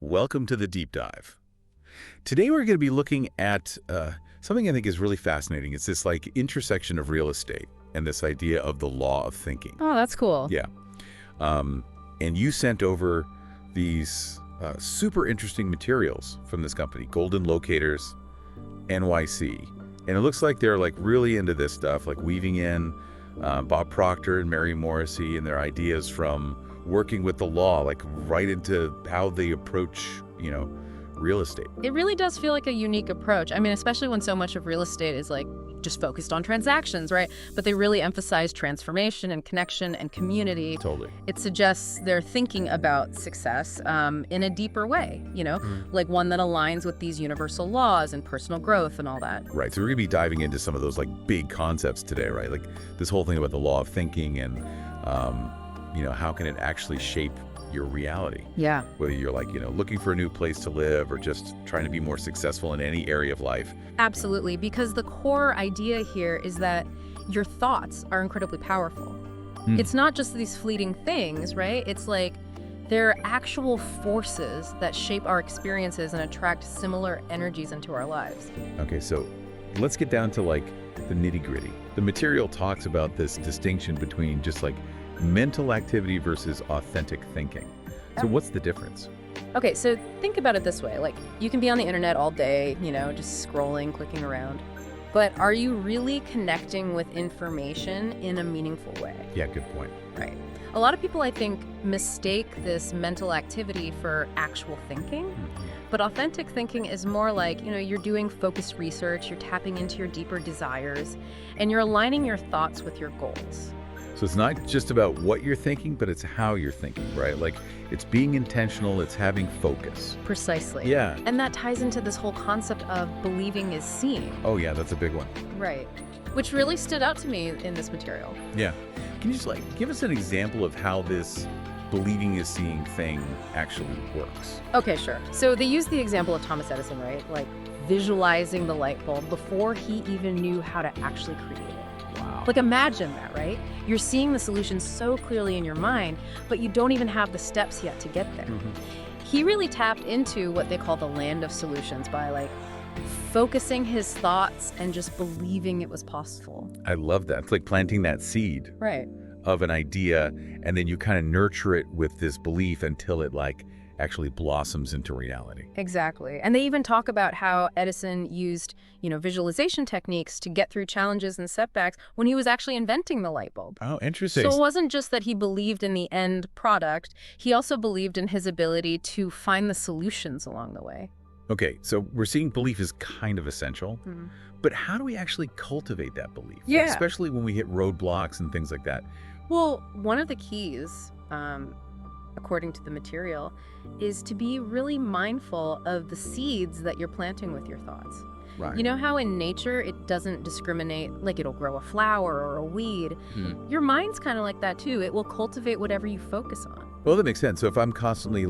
Welcome to the Deep Dive. Today we're going to be looking at something I think is really fascinating. It's this intersection of real estate and this idea of the law of thinking. Oh, that's cool. Yeah. And you sent over these super interesting materials from this company, Golden Locators, NYC. And it looks like they're really into this stuff, weaving in Bob Proctor and Mary Morrissey and their ideas from working with the law, right into how they approach, real estate. It really does feel like a unique approach. I mean, especially when so much of real estate is just focused on transactions, right? But they really emphasize transformation and connection and community. Totally. It suggests they're thinking about success in a deeper way, like one that aligns with these universal laws and personal growth and all that. Right. So we're going to be diving into some of those big concepts today, right? This whole thing about the law of thinking and, how can it actually shape your reality? Yeah. Whether you're looking for a new place to live or just trying to be more successful in any area of life. Absolutely. Because the core idea here is that your thoughts are incredibly powerful. It's not just these fleeting things, right? It's they're actual forces that shape our experiences and attract similar energies into our lives. Okay, so let's get down to the nitty-gritty. The material talks about this distinction between just mental activity versus authentic thinking. So what's the difference? Okay, so think about it this way. You can be on the internet all day, just scrolling, clicking around. But are you really connecting with information in a meaningful way? Yeah, good point. Right. A lot of people, I think, mistake this mental activity for actual thinking. But authentic thinking is more you're doing focused research, you're tapping into your deeper desires, and you're aligning your thoughts with your goals. So it's not just about what you're thinking, but it's how you're thinking, right? It's being intentional, it's having focus. Precisely. Yeah. And that ties into this whole concept of believing is seeing. Oh yeah, that's a big one. Right. Which really stood out to me in this material. Yeah. Can you just give us an example of how this believing is seeing thing actually works? Okay, sure. So they use the example of Thomas Edison, right? Visualizing the light bulb before he even knew how to actually create it. Wow. Imagine that, right? You're seeing the solution so clearly in your mind, but you don't even have the steps yet to get there. He really tapped into what they call the land of solutions by focusing his thoughts and just believing it was possible. I love that. It's like planting that seed Right. of an idea, and then you kind of nurture it with this belief until it actually blossoms into reality. Exactly. And they even talk about how Edison used, visualization techniques to get through challenges and setbacks when he was actually inventing the light bulb. Oh, interesting. So it wasn't just that he believed in the end product, he also believed in his ability to find the solutions along the way. Okay, so we're seeing belief is kind of essential, but how do we actually cultivate that belief? Yeah. Especially when we hit roadblocks and things like that. Well, one of the keys, according to the material, is to be really mindful of the seeds that you're planting with your thoughts. Right. You know how in nature it doesn't discriminate, it'll grow a flower or a weed? Your mind's kind of like that too. It will cultivate whatever you focus on. Well, that makes sense. So if I'm constantly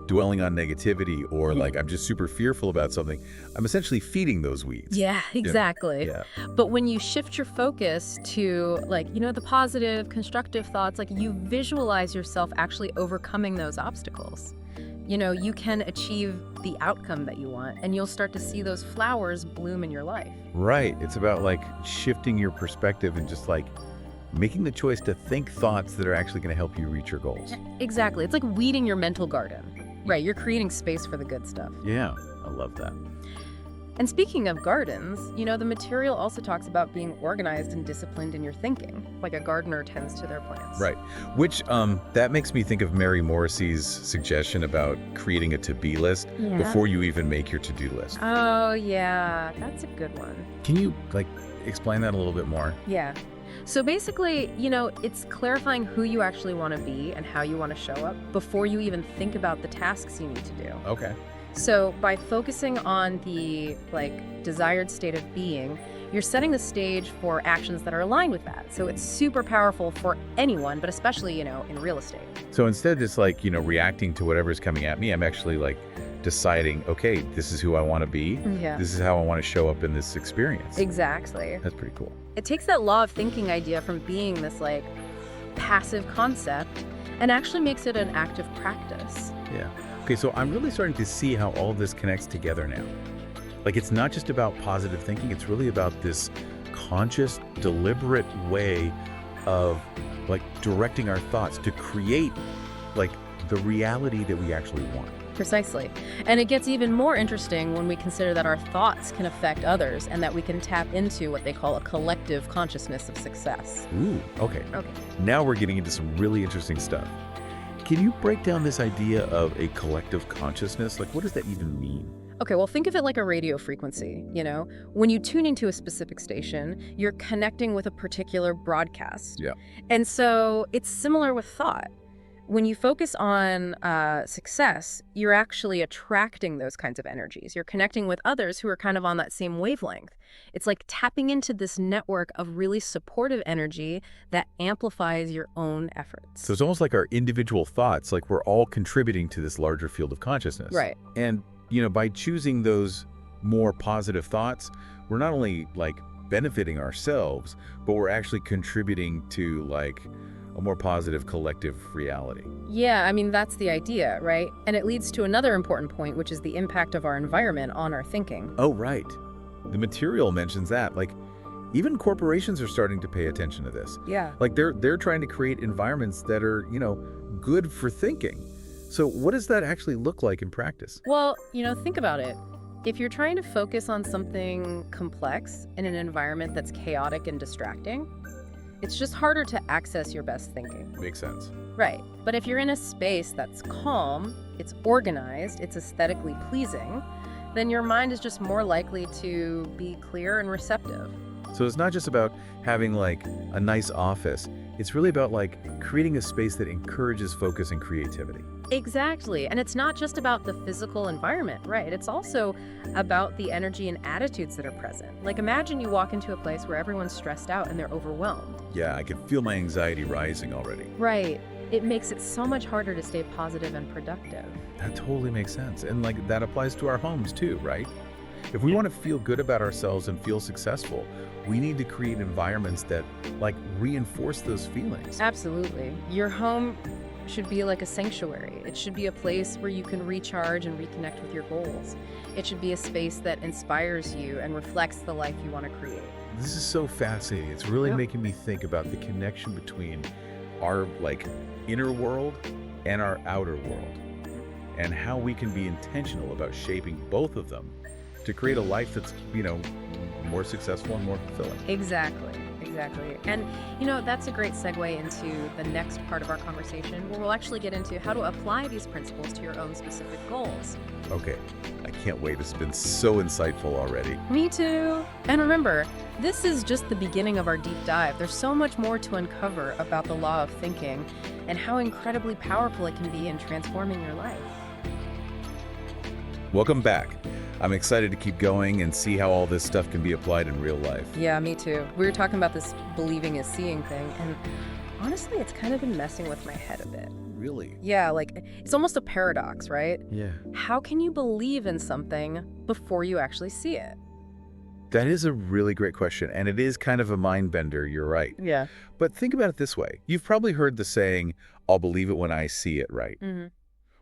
dwelling on negativity or I'm just super fearful about something, I'm essentially feeding those weeds. Yeah, exactly. Yeah. But when you shift your focus to the positive, constructive thoughts, you visualize yourself actually overcoming those obstacles. You can achieve the outcome that you want, and you'll start to see those flowers bloom in your life. Right. It's about shifting your perspective and just making the choice to think thoughts that are actually going to help you reach your goals. Exactly. It's like weeding your mental garden. Right, you're creating space for the good stuff. Yeah, I love that. And speaking of gardens, the material also talks about being organized and disciplined in your thinking, like a gardener tends to their plants. Right, which that makes me think of Mary Morrissey's suggestion about creating a to-be list before you even make your to-do list. Oh, yeah, that's a good one. Can you explain that a little bit more? Yeah. So basically, it's clarifying who you actually want to be and how you want to show up before you even think about the tasks you need to do. Okay. So by focusing on the desired state of being, you're setting the stage for actions that are aligned with that. So it's super powerful for anyone, but especially, in real estate. So instead of just reacting to whatever's coming at me, I'm actually deciding, okay, this is who I want to be. Yeah. This is how I want to show up in this experience. Exactly. That's pretty cool. It takes that law of thinking idea from being this passive concept and actually makes it an active practice. Yeah. Okay, so I'm really starting to see how all this connects together now. Like, it's not just about positive thinking, it's really about this conscious, deliberate way of, like, directing our thoughts to create, like, the reality that we actually want. Precisely. And it gets even more interesting when we consider that our thoughts can affect others and that we can tap into what they call a collective consciousness of success. Ooh, okay. Okay. Now we're getting into some really interesting stuff. Can you break down this idea of a collective consciousness? Like, what does that even mean? Okay, well, think of it like a radio frequency, you know? When you tune into a specific station, you're connecting with a particular broadcast. Yeah. And so it's similar with thought. When you focus on success, you're actually attracting those kinds of energies. You're connecting with others who are kind of on that same wavelength. It's like tapping into this network of really supportive energy that amplifies your own efforts. So it's almost like our individual thoughts, like we're all contributing to this larger field of consciousness. Right. And, you know, by choosing those more positive thoughts, we're not only, like, benefiting ourselves, but we're actually contributing to, like, a more positive collective reality. Yeah, I mean, that's the idea, right? And it leads to another important point, which is the impact of our environment on our thinking. Oh, right. The material mentions that. Like, even corporations are starting to pay attention to this. Yeah. Like, they're trying to create environments that are, you know, good for thinking. So what does that actually look like in practice? Well, you know, think about it. If you're trying to focus on something complex in an environment that's chaotic and distracting, it's just harder to access your best thinking. Makes sense. Right. But if you're in a space that's calm, it's organized, it's aesthetically pleasing, then your mind is just more likely to be clear and receptive. So it's not just about having, like, a nice office. It's really about, like, creating a space that encourages focus and creativity. Exactly. And it's not just about the physical environment, right? It's also about the energy and attitudes that are present. Like, imagine you walk into a place where everyone's stressed out and they're overwhelmed. Yeah, I can feel my anxiety rising already. Right. It makes it so much harder to stay positive and productive. That totally makes sense. And, like, that applies to our homes too, right? If we want to feel good about ourselves and feel successful, we need to create environments that, like, reinforce those feelings. Absolutely. Your home should be like a sanctuary. It should be a place where you can recharge and reconnect with your goals. It should be a space that inspires you and reflects the life you want to create. This is so fascinating. It's really Yeah. making me think about the connection between our, like, inner world and our outer world, and how we can be intentional about shaping both of them to create a life that's, you know, more successful and more fulfilling. Exactly. And, you know, that's a great segue into the next part of our conversation, where we'll actually get into how to apply these principles to your own specific goals. Okay, I can't wait. This has been so insightful already. Me too. And remember, this is just the beginning of our deep dive. There's so much more to uncover about the law of thinking and how incredibly powerful it can be in transforming your life. Welcome back. I'm excited to keep going and see how all this stuff can be applied in real life. Yeah, me too. We were talking about this believing is seeing thing, and honestly, it's kind of been messing with my head a bit. Really? Yeah, like, it's almost a paradox, right? Yeah. How can you believe in something before you actually see it? That is a really great question, and it is kind of a mind bender, you're right. Yeah. But think about it this way. You've probably heard the saying, I'll believe it when I see it, right? Mm-hmm.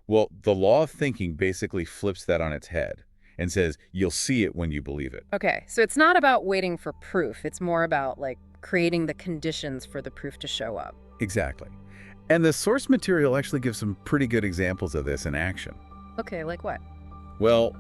Well, the law of thinking basically flips that on its head and says you'll see it when you believe it. Okay, so it's not about waiting for proof. It's more about, like, creating the conditions for the proof to show up. Exactly. And the source material actually gives some pretty good examples of this in action. Okay, like what? Well,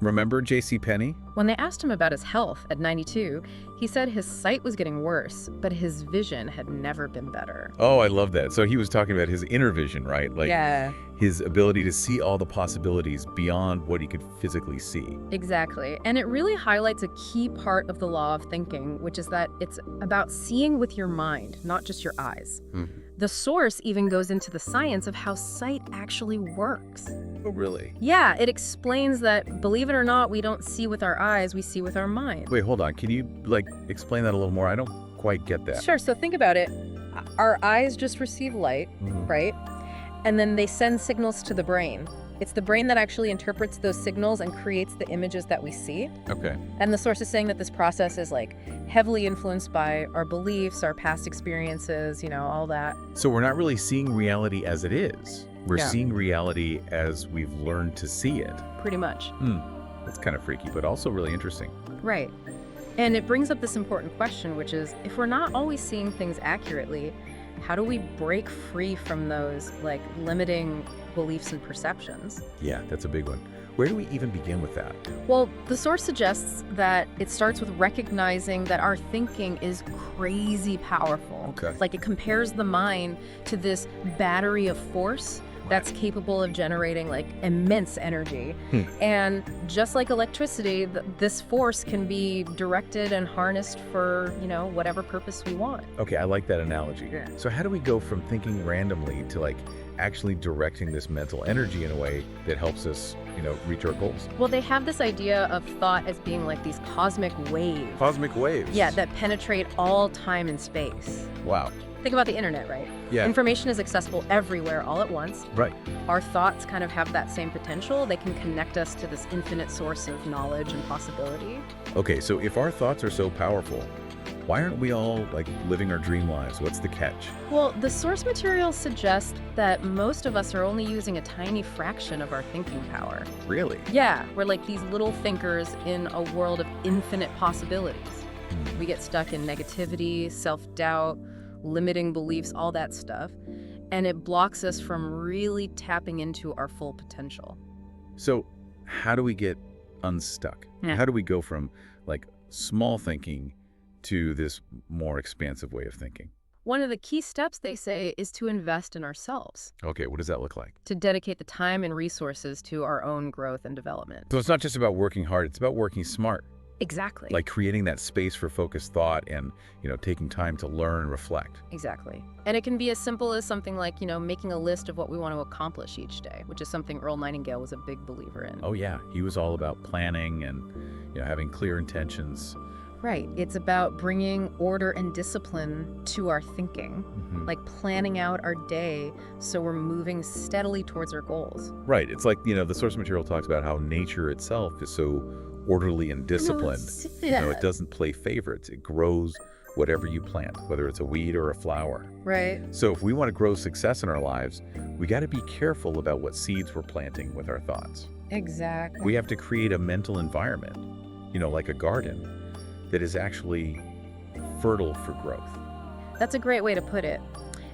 remember J.C. Penney? When they asked him about his health at 92, he said his sight was getting worse, but his vision had never been better. Oh, I love that. So he was talking about his inner vision, right? Like, yeah, his ability to see all the possibilities beyond what he could physically see. exactly. And it really highlights a key part of the law of thinking, which is that it's about seeing with your mind, not just your eyes. Mhm. The source even goes into the science of how sight actually works. Oh, really? Yeah, it explains that, believe it or not, we don't see with our eyes, we see with our mind. Wait, hold on. Can you, like, explain that a little more? I don't quite get that. Sure, so think about it. Our eyes just receive light, Mhm. right? And then they send signals to the brain. It's the brain that actually interprets those signals and creates the images that we see. Okay. And the source is saying that this process is, like, heavily influenced by our beliefs, our past experiences, you know, all that. So we're not really seeing reality as it is. We're Yeah. seeing reality as we've learned to see it. Pretty much. That's kind of freaky, but also really interesting. Right. And it brings up this important question, which is, if we're not always seeing things accurately, how do we break free from those, like, limiting beliefs and perceptions? Yeah, that's a big one. Where do we even begin with that? Well, the source suggests that it starts with recognizing that our thinking is crazy powerful. Okay. Like, it compares the mind to this battery of force that's capable of generating, like, immense energy. And just like electricity, this force can be directed and harnessed for, whatever purpose we want. Okay, I like that analogy. Yeah. So how do we go from thinking randomly to like actually directing this mental energy in a way that helps us, reach our goals? Well, they have this idea of thought as being like these cosmic waves. Cosmic waves. Yeah, that penetrate all time and space. Wow. Think about the internet, right? Yeah. Information is accessible everywhere all at once. Right. Our thoughts kind of have that same potential. They can connect us to this infinite source of knowledge and possibility. Okay, so if our thoughts are so powerful, why aren't we all like living our dream lives? What's the catch? Well, the source material suggests that most of us are only using a tiny fraction of our thinking power. Really? Yeah, we're like these little thinkers in a world of infinite possibilities. We get stuck in negativity, self-doubt, limiting beliefs, all that stuff, and it blocks us from really tapping into our full potential. So how do we get unstuck? Yeah. How do we go from like small thinking to this more expansive way of thinking? One of the key steps, they say, is to invest in ourselves, Okay, what does that look like? to dedicate the time and resources to our own growth and development. So it's not just about working hard, it's about working smart. Exactly. Like creating that space for focused thought and, taking time to learn and reflect. Exactly. And it can be as simple as something like, making a list of what we want to accomplish each day, which is something Earl Nightingale was a big believer in. Oh yeah, he was all about planning and, having clear intentions. Right. It's about bringing order and discipline to our thinking, like planning out our day so we're moving steadily towards our goals. Right. It's like, the source material talks about how nature itself is so orderly and disciplined. Yeah. It doesn't play favorites. It grows whatever you plant, whether it's a weed or a flower. Right. So if we want to grow success in our lives, we got to be careful about what seeds we're planting with our thoughts. Exactly. We have to create a mental environment, like a garden, that is actually fertile for growth. That's a great way to put it.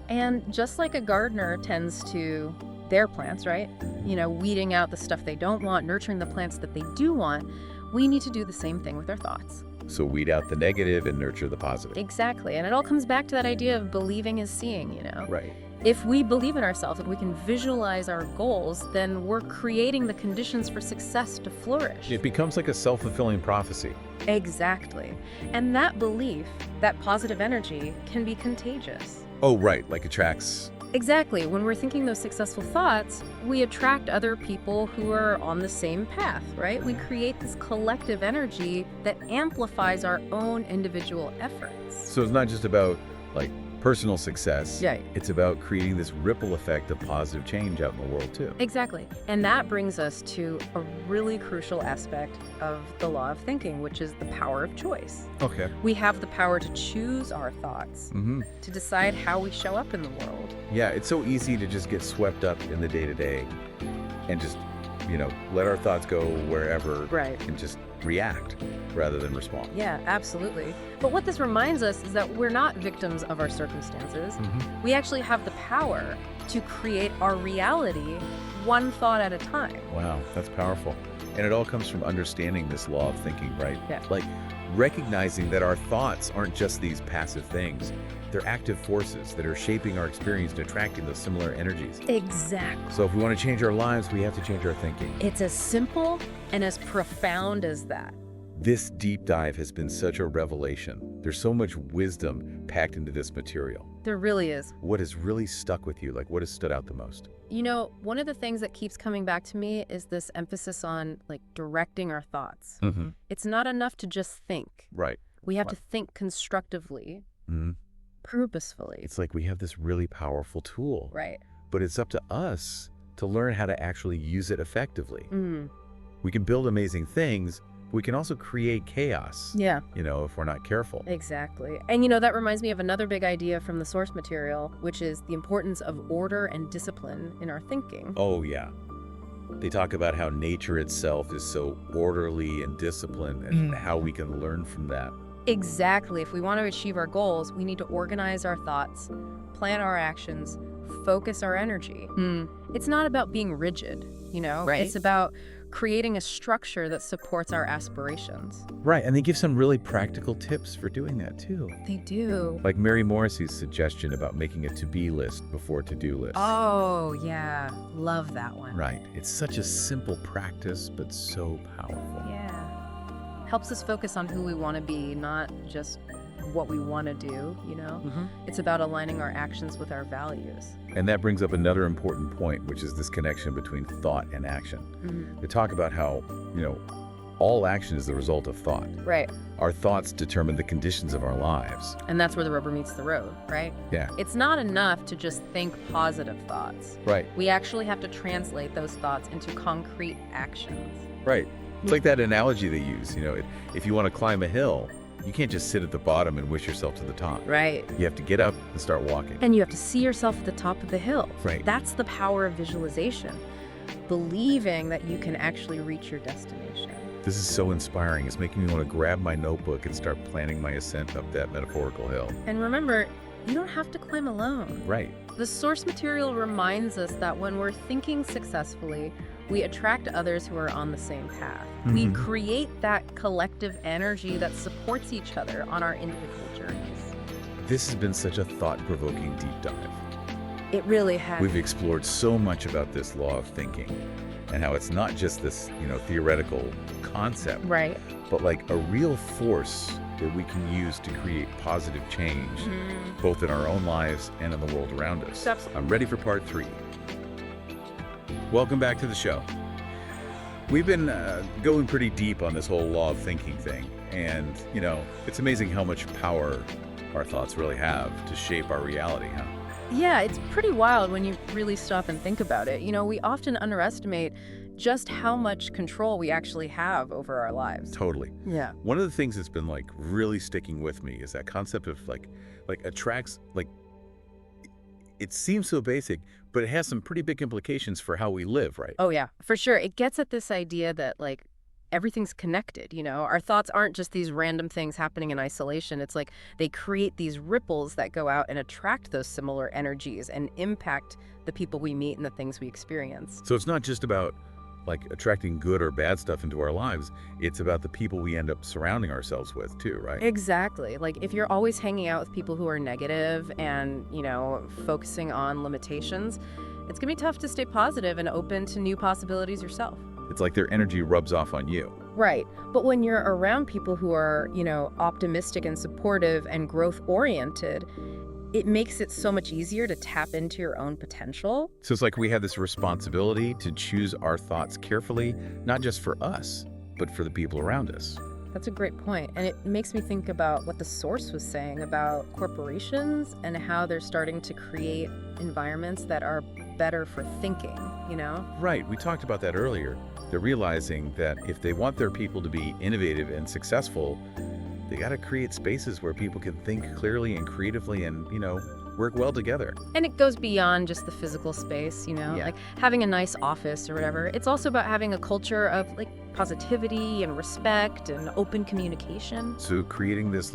And just like a gardener tends to their plants, right? Weeding out the stuff they don't want, nurturing the plants that they do want, we need to do the same thing with our thoughts. So weed out the negative and nurture the positive. Exactly. And it all comes back to that idea of believing is seeing, Right. If we believe in ourselves and we can visualize our goals, then we're creating the conditions for success to flourish. It becomes like a self-fulfilling prophecy. Exactly. And that belief, that positive energy, can be contagious. Oh, right. Like attracts. Exactly. When we're thinking those successful thoughts, we attract other people who are on the same path, right? We create this collective energy that amplifies our own individual efforts. So it's not just about like personal success. Yeah. It's about creating this ripple effect of positive change out in the world too. Exactly. And that brings us to a really crucial aspect of the law of thinking, which is the power of choice. Okay. We have the power to choose our thoughts, to decide how we show up in the world. Yeah, it's so easy to just get swept up in the day-to-day and just, let our thoughts go wherever. Right. And just react rather than respond. Yeah, absolutely. But what this reminds us is that we're not victims of our circumstances. We actually have the power to create our reality one thought at a time. Wow, that's powerful. And it all comes from understanding this law of thinking, right? Yeah. Like recognizing that our thoughts aren't just these passive things. They're active forces that are shaping our experience and attracting those similar energies. Exactly. So if we want to change our lives, we have to change our thinking. It's as simple and as profound as that. This deep dive has been such a revelation. There's so much wisdom packed into this material. There really is. What has really stuck with you? Like what has stood out the most? One of the things that keeps coming back to me is this emphasis on like directing our thoughts. It's not enough to just think. Right. We have to think constructively, purposefully. It's like we have this really powerful tool. Right. But it's up to us to learn how to actually use it effectively. We can build amazing things, We can also create chaos, Yeah. if we're not careful. Exactly. And that reminds me of another big idea from the source material, which is the importance of order and discipline in our thinking. Oh, yeah. They talk about how nature itself is so orderly and disciplined and how we can learn from that. Exactly. If we want to achieve our goals, we need to organize our thoughts, plan our actions, focus our energy. It's not about being rigid, Right. It's about creating a structure that supports our aspirations. Right, and they give some really practical tips for doing that, too. They do. Like Mary Morrissey's suggestion about making a to-be list before to-do lists. Oh, yeah. Love that one. Right. It's such a simple practice, but so powerful. Yeah. Helps us focus on who we want to be, not just what we want to do, It's about aligning our actions with our values. And that brings up another important point, which is this connection between thought and action. They talk about how, all action is the result of thought. Right. Our thoughts determine the conditions of our lives. And that's where the rubber meets the road, right? Yeah. It's not enough to just think positive thoughts. Right. We actually have to translate those thoughts into concrete actions. Right. It's like that analogy they use, if you want to climb a hill, you can't just sit at the bottom and wish yourself to the top. Right. You have to get up and start walking. And you have to see yourself at the top of the hill. Right. That's the power of visualization. Believing that you can actually reach your destination. This is so inspiring. It's making me want to grab my notebook and start planning my ascent up that metaphorical hill. And remember, you don't have to climb alone. Right. The source material reminds us that when we're thinking successfully, we attract others who are on the same path. We create that collective energy that supports each other on our individual journeys. This has been such a thought-provoking deep dive. It really has. We've explored so much about this law of thinking and how it's not just this, theoretical concept, Right. but like a real force that we can use to create positive change, both in our own lives and in the world around us. Absolutely. I'm ready for part 3. Welcome back to the show. We've been going pretty deep on this whole law of thinking thing, and, it's amazing how much power our thoughts really have to shape our reality, huh? Yeah, it's pretty wild when you really stop and think about it. We often underestimate just how much control we actually have over our lives. Totally. Yeah. One of the things that's been really sticking with me is that concept of attracts, it seems so basic, but it has some pretty big implications for how we live, right? Oh, yeah, for sure. It gets at this idea that, everything's connected, Our thoughts aren't just these random things happening in isolation. It's like they create these ripples that go out and attract those similar energies and impact the people we meet and the things we experience. So it's not just about attracting good or bad stuff into our lives. It's about the people we end up surrounding ourselves with too, right? Exactly. If you're always hanging out with people who are negative and, focusing on limitations, it's going to be tough to stay positive and open to new possibilities yourself. It's like their energy rubs off on you. Right. But when you're around people who are, optimistic and supportive and growth-oriented, it makes it so much easier to tap into your own potential. So it's like we have this responsibility to choose our thoughts carefully, not just for us, but for the people around us. That's a great point. And it makes me think about what the source was saying about corporations and how they're starting to create environments that are better for thinking, Right. We talked about that earlier. They're realizing that if they want their people to be innovative and successful, they got to create spaces where people can think clearly and creatively and, work well together. And it goes beyond just the physical space, Yeah. having a nice office or whatever. It's also about having a culture of positivity and respect and open communication. So creating this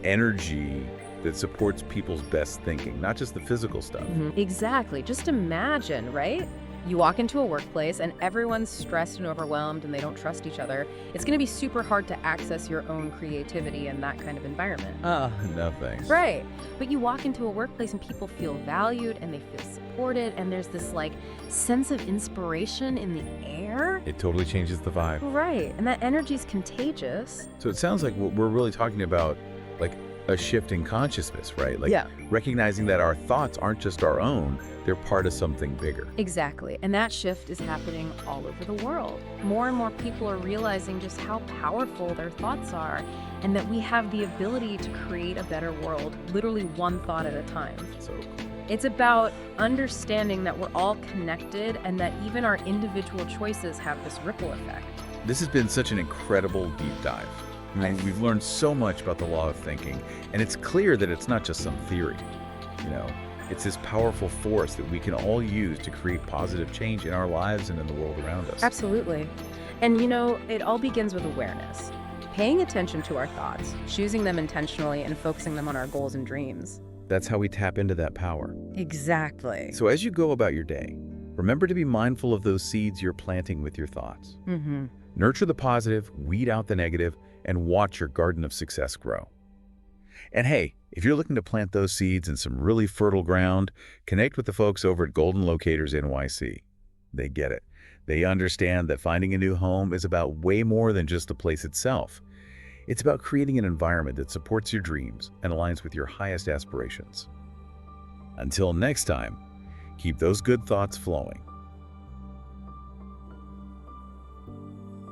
energy that supports people's best thinking, not just the physical stuff. Exactly. Just imagine, right? You walk into a workplace and everyone's stressed and overwhelmed and they don't trust each other. It's going to be super hard to access your own creativity in that kind of environment. No thanks. Right. But you walk into a workplace and people feel valued and they feel supported and there's this sense of inspiration in the air. It totally changes the vibe. Right. And that energy is contagious. So it sounds like what we're really talking about, a shift in consciousness, right? Yeah. Recognizing that our thoughts aren't just our own, they're part of something bigger. Exactly. And that shift is happening all over the world. More and more people are realizing just how powerful their thoughts are and that we have the ability to create a better world, literally one thought at a time. So It's about understanding that we're all connected and that even our individual choices have this ripple effect. This has been such an incredible deep dive. I mean, we've learned so much about the law of thinking, and it's clear that it's not just some theory. You know, it's this powerful force that we can all use to create positive change in our lives and in the world around us. Absolutely. And you know, it all begins with awareness. Paying attention to our thoughts, choosing them intentionally, and focusing them on our goals and dreams. That's how we tap into that power. Exactly. So as you go about your day, remember to be mindful of those seeds you're planting with your thoughts. Nurture the positive, weed out the negative, and watch your garden of success grow. And hey, if you're looking to plant those seeds in some really fertile ground, connect with the folks over at Golden Locators NYC. They get it. They understand that finding a new home is about way more than just the place itself. It's about creating an environment that supports your dreams and aligns with your highest aspirations. Until next time, keep those good thoughts flowing.